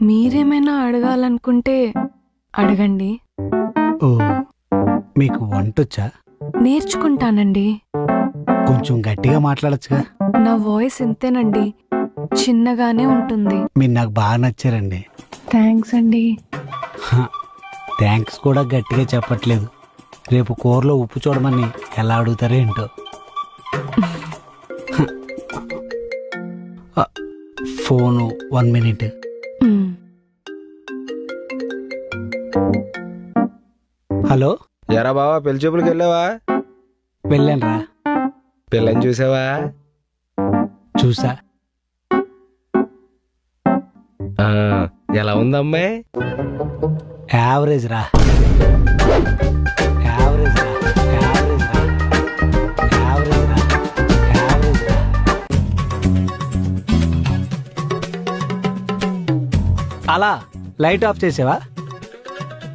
మీరేమైనా అడగాలనుకుంటే అడగండి. ఓ, మీకు వంటొచ్చా? నేర్చుకుంటానండి. కొంచెం గట్టిగా మాట్లాడొచ్చుగా. నా వాయిస్ ఇంతేనండి, చిన్నగానే ఉంటుంది. మీరు నాకు బాగా నచ్చారండి. థ్యాంక్స్ అండి. థ్యాంక్స్ కూడా గట్టిగా చెప్పట్లేదు. రేపు కూరలో ఉప్పు చూడమని ఎలా అడుగుతారో ఏంటో. Phone 1 minute. హలో, ఎరా బావా, పెళ్లి చూపులకు వెళ్ళావా? వెళ్ళానురా. పిల్లని చూసావా? చూసా. ఆ, ఎలా ఉంది అమ్మాయి? యావరేజ్ రా. యావరేజ్ రా. యావరేజ్ రా. యావరేజ్ రా. యావరేజ్ రా. అలా లైట్ ఆఫ్ చేసావా?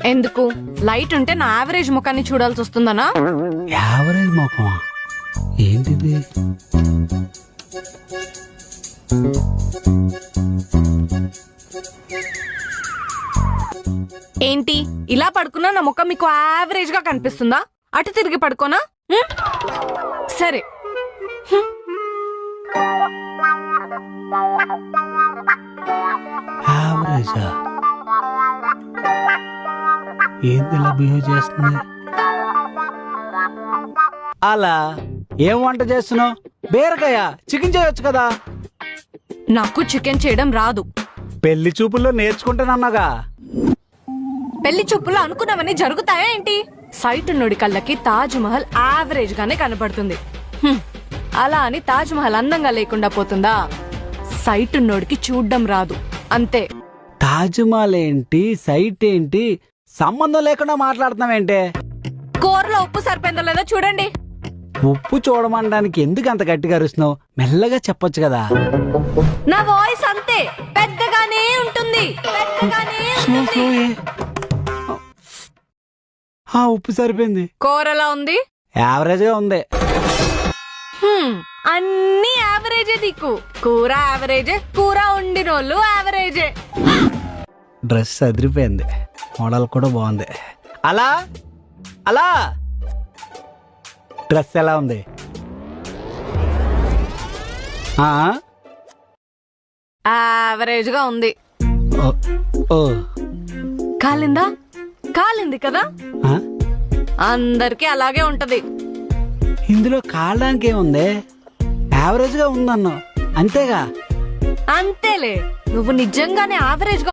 ఎందుకు? లైట్ ఉంటే నా యావరేజ్ ముఖాన్ని చూడాల్సి వస్తుందనా? యావరేజ్ మొఖమా? ఏంటిది? ఏంటి ఇలా పడుకున్నా నా ముఖం మీకు యావరేజ్ గా కనిపిస్తుందా? అటు తిరిగి పడుకోనా? సరే. యావరేజా? ఏంది ఇలా బిహేవ్ చేస్తుంది? అలా ఏం వంట చేస్తున్నావు? బీరకాయ, చికెన్ చేయొచ్చు కదా. నాకు చికెన్ చేయడం రాదు. పెళ్లి చూపుల్లో నేర్చుకుంటానన్నాగా. పెళ్లి చూపుల్లో అనుకున్నవన్నీ జరుగుతాయా ఏంటి? సైట్ ఉన్నోడి కళ్ళకి తాజ్ మహల్ యావరేజ్ గానే కనపడుతుంది. అలా అని తాజ్ మహల్ అందంగా లేకుండా పోతుందా? సైట్ ఉన్నోడికి చూడ్డం రాదు, అంతే. తాజ్మహల్ ఏంటి, సైట్ ఏంటి, సంబంధం లేకుండా మాట్లాడుతున్నావేంటే? కూరలో ఉప్పు సరిపోయిందో లేదో చూడండి. ఉప్పు చూడమనడానికి ఎందుకు అంత గట్టిగా అరుస్తున్నావు? మెల్లగా చెప్పొచ్చు కదా. నా వాయిస్ అంతే, పెద్దగానే ఉంటుంది, పెద్దగానే ఉంటుంది. ఉప్పు సరిపోయింది. కూరలా ఉంది, యావరేజ్ గా ఉంది. అన్ని యావరేజే దిక్కు. కూర యావరేజే, కూర వండినోళ్ళు యావరేజే. డ్రెస్ అదిరిపోయింది, మోడల్ కూడా బాగుంది. అలా అలా డ్రెస్ ఎలా ఉంది? యావరేజ్ గా ఉంది. ఓ, ఓ. కాలిందా? కాలింది కదా. ఆ? అందరికి అలాగే ఉంటది. ఇందులో కాళ్ళడానికి ఏముంది? యావరేజ్ గా ఉందన్నావు అంతేగా. అంతేలే, నువ్వు నిజంగానే యావరేజ్ గా